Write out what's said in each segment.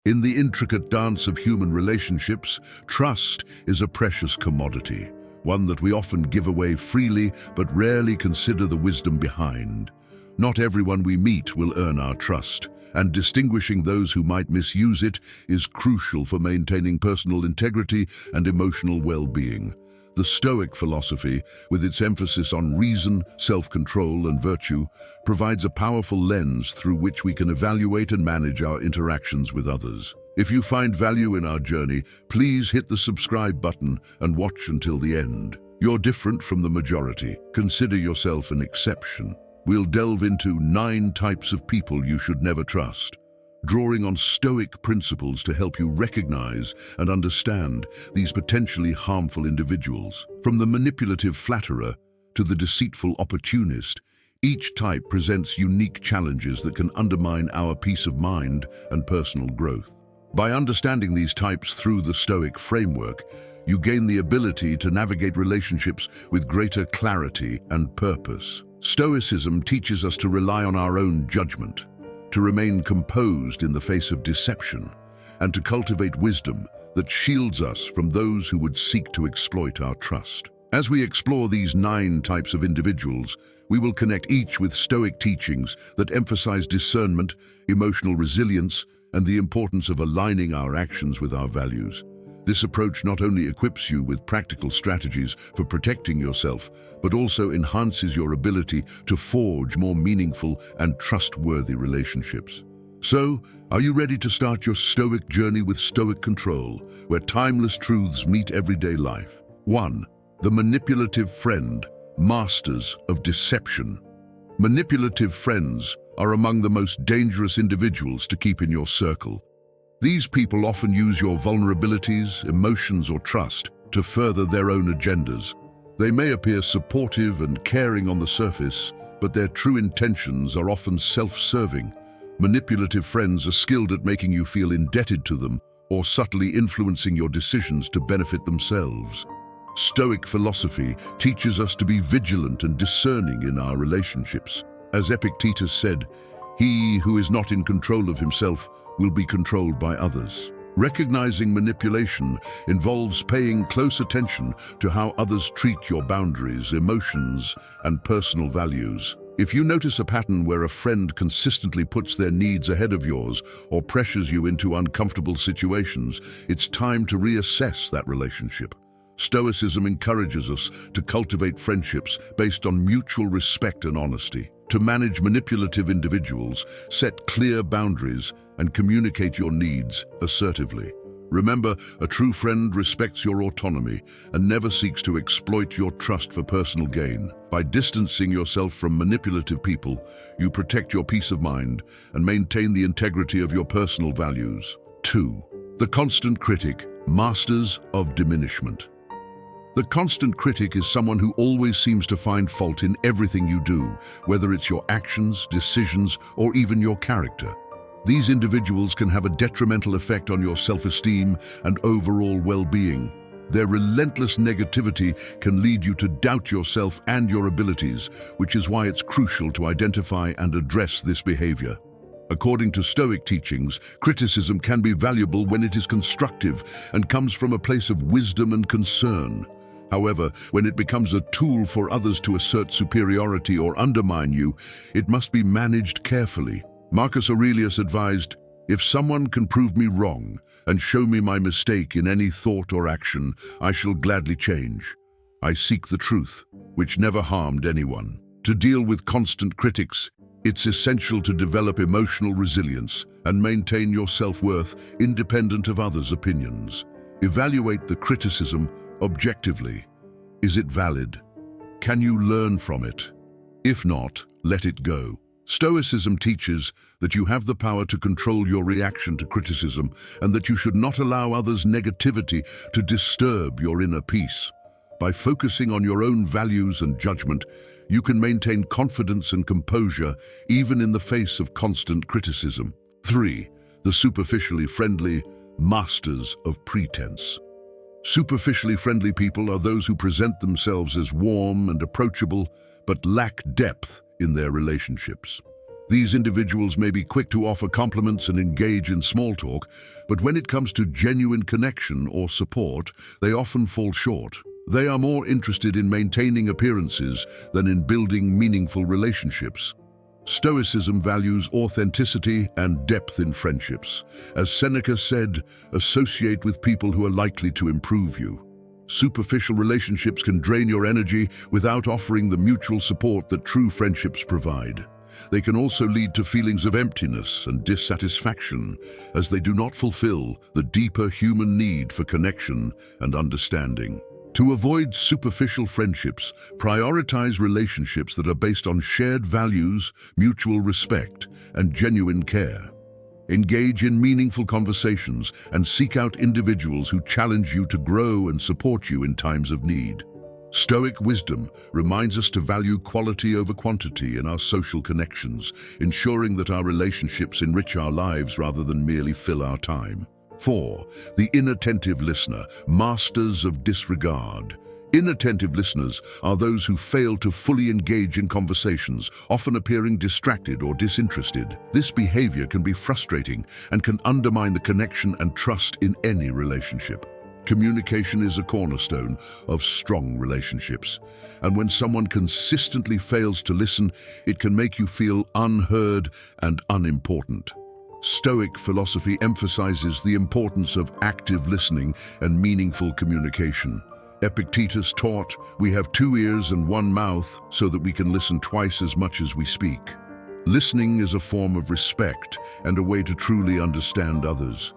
In the intricate dance of human relationships, trust is a precious commodity, one that we often give away freely but rarely consider the wisdom behind. Not everyone we meet will earn our trust, and distinguishing those who might misuse it is crucial for maintaining personal integrity and emotional well-being. The Stoic philosophy, with its emphasis on reason, self-control, and virtue, provides a powerful lens through which we can evaluate and manage our interactions with others. If you find value in our journey, please hit the subscribe button and watch until the end. You're different from the majority. Consider yourself an exception. We'll delve into 9 types of people you should never trust, drawing on Stoic principles to help you recognize and understand these potentially harmful individuals. From the manipulative flatterer to the deceitful opportunist, each type presents unique challenges that can undermine our peace of mind and personal growth. By understanding these types through the Stoic framework, you gain the ability to navigate relationships with greater clarity and purpose. Stoicism teaches us to rely on our own judgment, to remain composed in the face of deception, and to cultivate wisdom that shields us from those who would seek to exploit our trust. As we explore these 9 types of individuals, we will connect each with Stoic teachings that emphasize discernment, emotional resilience, and the importance of aligning our actions with our values. This approach not only equips you with practical strategies for protecting yourself, but also enhances your ability to forge more meaningful and trustworthy relationships. So, are you ready to start your Stoic journey with Stoic control, where timeless truths meet everyday life? 1. The manipulative friend, masters of deception. Manipulative friends are among the most dangerous individuals to keep in your circle. These people often use your vulnerabilities, emotions, or trust to further their own agendas. They may appear supportive and caring on the surface, but their true intentions are often self-serving. Manipulative friends are skilled at making you feel indebted to them or subtly influencing your decisions to benefit themselves. Stoic philosophy teaches us to be vigilant and discerning in our relationships. As Epictetus said, "He who is not in control of himself will be controlled by others." Recognizing manipulation involves paying close attention to how others treat your boundaries, emotions, and personal values. If you notice a pattern where a friend consistently puts their needs ahead of yours or pressures you into uncomfortable situations, it's time to reassess that relationship. Stoicism encourages us to cultivate friendships based on mutual respect and honesty. To manage manipulative individuals, set clear boundaries and communicate your needs assertively. Remember, a true friend respects your autonomy and never seeks to exploit your trust for personal gain. By distancing yourself from manipulative people, you protect your peace of mind and maintain the integrity of your personal values. 2. The Constant Critic, masters of diminishment. The constant critic is someone who always seems to find fault in everything you do, whether it's your actions, decisions, or even your character. These individuals can have a detrimental effect on your self-esteem and overall well-being. Their relentless negativity can lead you to doubt yourself and your abilities, which is why it's crucial to identify and address this behavior. According to Stoic teachings, criticism can be valuable when it is constructive and comes from a place of wisdom and concern. However, when it becomes a tool for others to assert superiority or undermine you, it must be managed carefully. Marcus Aurelius advised, "If someone can prove me wrong and show me my mistake in any thought or action, I shall gladly change. I seek the truth, which never harmed anyone." To deal with constant critics, it's essential to develop emotional resilience and maintain your self-worth independent of others' opinions. Evaluate the criticism objectively. Is it valid? Can you learn from it? If not, let it go. Stoicism teaches that you have the power to control your reaction to criticism and that you should not allow others' negativity to disturb your inner peace. By focusing on your own values and judgment, you can maintain confidence and composure even in the face of constant criticism. 3. The superficially friendly, masters of pretense. Superficially friendly people are those who present themselves as warm and approachable, but lack depth in their relationships. These individuals may be quick to offer compliments and engage in small talk, but when it comes to genuine connection or support, they often fall short. They are more interested in maintaining appearances than in building meaningful relationships. Stoicism values authenticity and depth in friendships. As Seneca said, associate with people who are likely to improve you. Superficial relationships can drain your energy without offering the mutual support that true friendships provide. They can also lead to feelings of emptiness and dissatisfaction, as they do not fulfill the deeper human need for connection and understanding. To avoid superficial friendships, prioritize relationships that are based on shared values, mutual respect, and genuine care. Engage in meaningful conversations and seek out individuals who challenge you to grow and support you in times of need. Stoic wisdom reminds us to value quality over quantity in our social connections, ensuring that our relationships enrich our lives rather than merely fill our time. 4. The inattentive listener, masters of disregard. Inattentive listeners are those who fail to fully engage in conversations, often appearing distracted or disinterested. This behavior can be frustrating and can undermine the connection and trust in any relationship. Communication is a cornerstone of strong relationships, and when someone consistently fails to listen, it can make you feel unheard and unimportant. Stoic philosophy emphasizes the importance of active listening and meaningful communication. Epictetus taught, "We have 2 ears and 1 mouth so that we can listen twice as much as we speak." Listening is a form of respect and a way to truly understand others.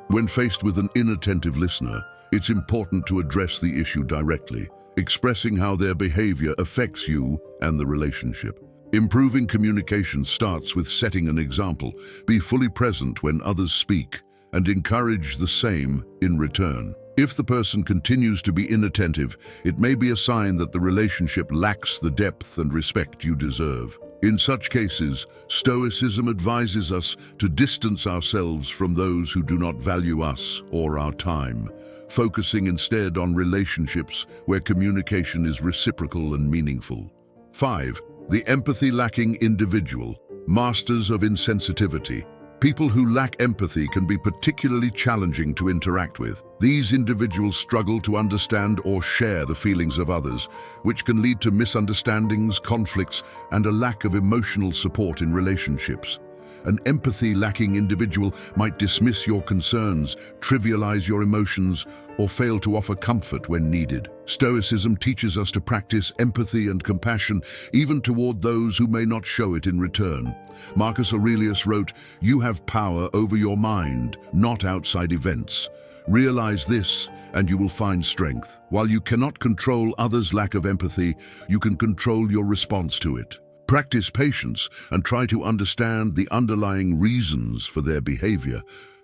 When faced with an inattentive listener, it's important to address the issue directly, expressing how their behavior affects you and the relationship. Improving communication starts with setting an example. Be fully present when others speak, and encourage the same in return. If the person continues to be inattentive, it may be a sign that the relationship lacks the depth and respect you deserve. In such cases, Stoicism advises us to distance ourselves from those who do not value us or our time, focusing instead on relationships where communication is reciprocal and meaningful. 5. The empathy-lacking individual, masters of insensitivity. People who lack empathy can be particularly challenging to interact with. These individuals struggle to understand or share the feelings of others, which can lead to misunderstandings, conflicts, and a lack of emotional support in relationships. An empathy-lacking individual might dismiss your concerns, trivialize your emotions, or fail to offer comfort when needed. Stoicism teaches us to practice empathy and compassion even toward those who may not show it in return. Marcus Aurelius wrote, "You have power over your mind, not outside events. Realize this, and you will find strength. While you cannot control others' lack of empathy, you can control your response to it. Practice patience and try to understand the underlying reasons for their behavior.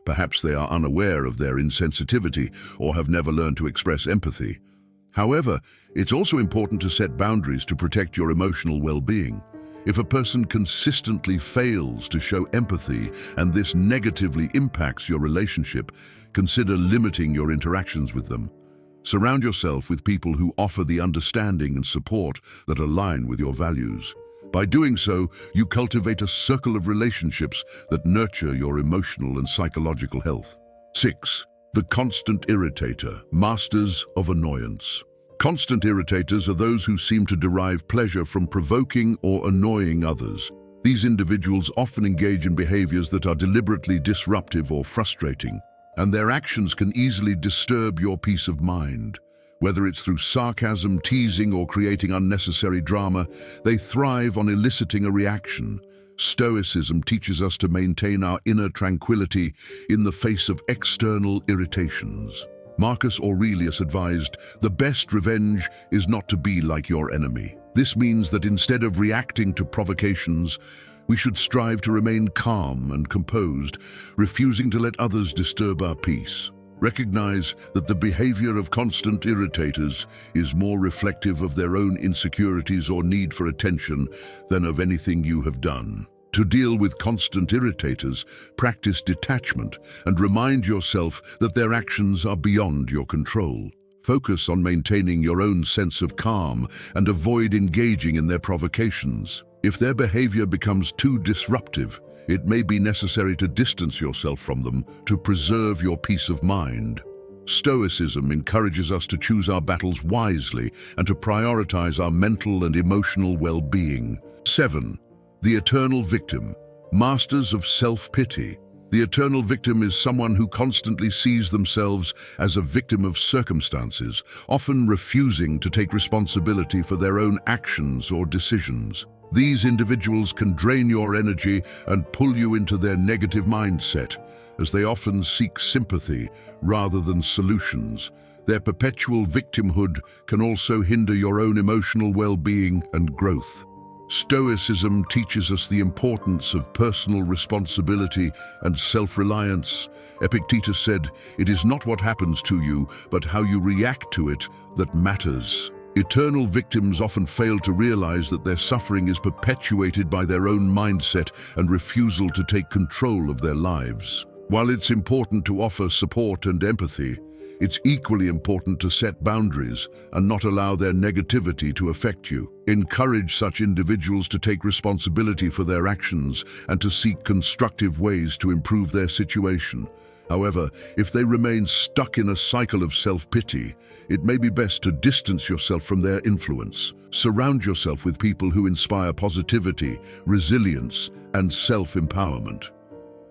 Perhaps they are unaware of their insensitivity or have never learned to express empathy. However, it's also important to set boundaries to protect your emotional well-being. If a person consistently fails to show empathy and this negatively impacts your relationship, consider limiting your interactions with them. Surround yourself with people who offer the understanding and support that align with your values. By doing so, you cultivate a circle of relationships that nurture your emotional and psychological health. 6. The Constant Irritator, masters of annoyance. Constant irritators are those who seem to derive pleasure from provoking or annoying others. These individuals often engage in behaviors that are deliberately disruptive or frustrating, and their actions can easily disturb your peace of mind. Whether it's through sarcasm, teasing, or creating unnecessary drama, they thrive on eliciting a reaction. Stoicism teaches us to maintain our inner tranquility in the face of external irritations. Marcus Aurelius advised, "The best revenge is not to be like your enemy." This means that instead of reacting to provocations, we should strive to remain calm and composed, refusing to let others disturb our peace. Recognize that the behavior of constant irritators is more reflective of their own insecurities or need for attention than of anything you have done. To deal with constant irritators, practice detachment and remind yourself that their actions are beyond your control. Focus on maintaining your own sense of calm and avoid engaging in their provocations. If their behavior becomes too disruptive, it may be necessary to distance yourself from them to preserve your peace of mind. Stoicism encourages us to choose our battles wisely and to prioritize our mental and emotional well-being. 7. The eternal victim, masters of self-pity. The eternal victim is someone who constantly sees themselves as a victim of circumstances, often refusing to take responsibility for their own actions or decisions. These individuals can drain your energy and pull you into their negative mindset, as they often seek sympathy rather than solutions. Their perpetual victimhood can also hinder your own emotional well-being and growth. Stoicism teaches us the importance of personal responsibility and self-reliance. Epictetus said, "It is not what happens to you, but how you react to it that matters." Eternal victims often fail to realize that their suffering is perpetuated by their own mindset and refusal to take control of their lives. While it's important to offer support and empathy, it's equally important to set boundaries and not allow their negativity to affect you. Encourage such individuals to take responsibility for their actions and to seek constructive ways to improve their situation. However, if they remain stuck in a cycle of self-pity, it may be best to distance yourself from their influence. Surround yourself with people who inspire positivity, resilience, and self-empowerment.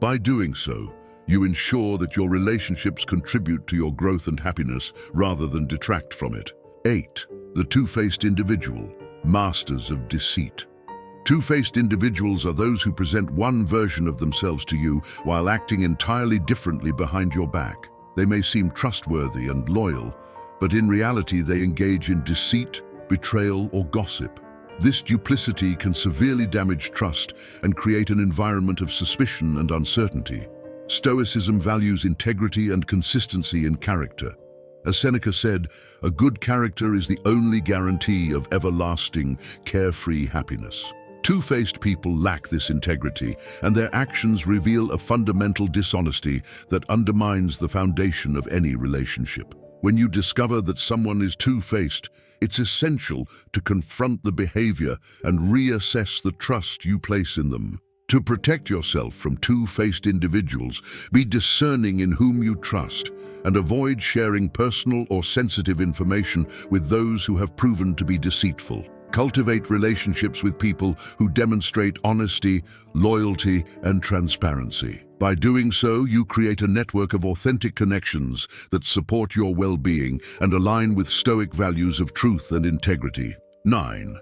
By doing so, you ensure that your relationships contribute to your growth and happiness rather than detract from it. 8. The two-faced individual, masters of deceit. Two-faced individuals are those who present one version of themselves to you while acting entirely differently behind your back. They may seem trustworthy and loyal, but in reality they engage in deceit, betrayal, or gossip. This duplicity can severely damage trust and create an environment of suspicion and uncertainty. Stoicism values integrity and consistency in character. As Seneca said, "A good character is the only guarantee of everlasting, carefree happiness." Two-faced people lack this integrity, and their actions reveal a fundamental dishonesty that undermines the foundation of any relationship. When you discover that someone is two-faced, it's essential to confront the behavior and reassess the trust you place in them. To protect yourself from two-faced individuals, be discerning in whom you trust and avoid sharing personal or sensitive information with those who have proven to be deceitful. Cultivate relationships with people who demonstrate honesty, loyalty, and transparency. By doing so, you create a network of authentic connections that support your well-being and align with Stoic values of truth and integrity. 9.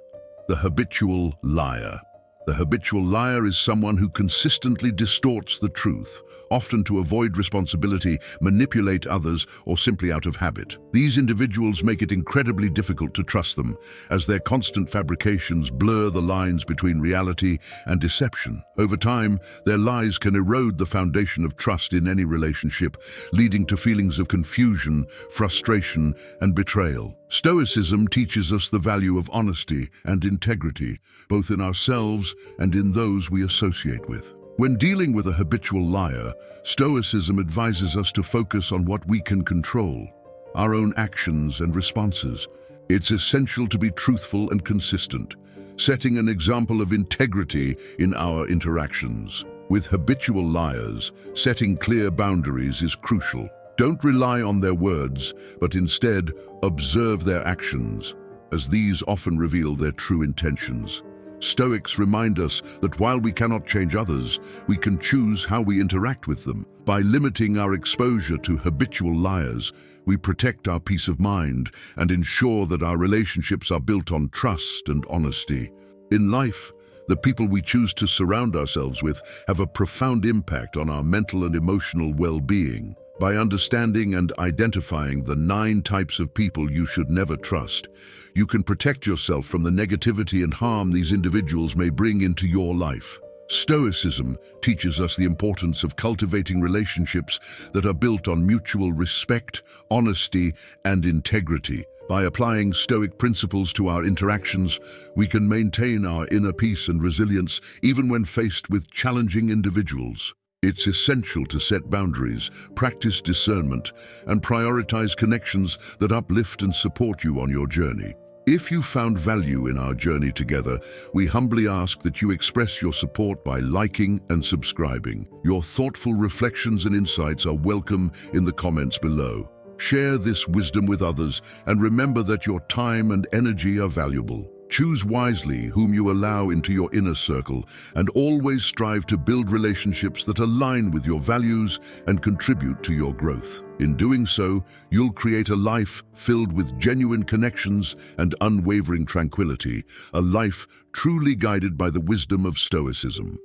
The habitual liar. The habitual liar is someone who consistently distorts the truth, often to avoid responsibility, manipulate others, or simply out of habit. These individuals make it incredibly difficult to trust them, as their constant fabrications blur the lines between reality and deception. Over time, their lies can erode the foundation of trust in any relationship, leading to feelings of confusion, frustration, and betrayal. Stoicism teaches us the value of honesty and integrity, both in ourselves and in those we associate with. When dealing with a habitual liar, Stoicism advises us to focus on what we can control, our own actions and responses. It's essential to be truthful and consistent, setting an example of integrity in our interactions. With habitual liars, setting clear boundaries is crucial. Don't rely on their words, but instead observe their actions, as these often reveal their true intentions. Stoics remind us that while we cannot change others, we can choose how we interact with them. By limiting our exposure to habitual liars, we protect our peace of mind and ensure that our relationships are built on trust and honesty. In life, the people we choose to surround ourselves with have a profound impact on our mental and emotional well-being. By understanding and identifying the 9 types of people you should never trust, you can protect yourself from the negativity and harm these individuals may bring into your life. Stoicism teaches us the importance of cultivating relationships that are built on mutual respect, honesty, and integrity. By applying Stoic principles to our interactions, we can maintain our inner peace and resilience even when faced with challenging individuals. It's essential to set boundaries, practice discernment, and prioritize connections that uplift and support you on your journey. If you found value in our journey together, we humbly ask that you express your support by liking and subscribing. Your thoughtful reflections and insights are welcome in the comments below. Share this wisdom with others and remember that your time and energy are valuable. Choose wisely whom you allow into your inner circle and always strive to build relationships that align with your values and contribute to your growth. In doing so, you'll create a life filled with genuine connections and unwavering tranquility, a life truly guided by the wisdom of Stoicism.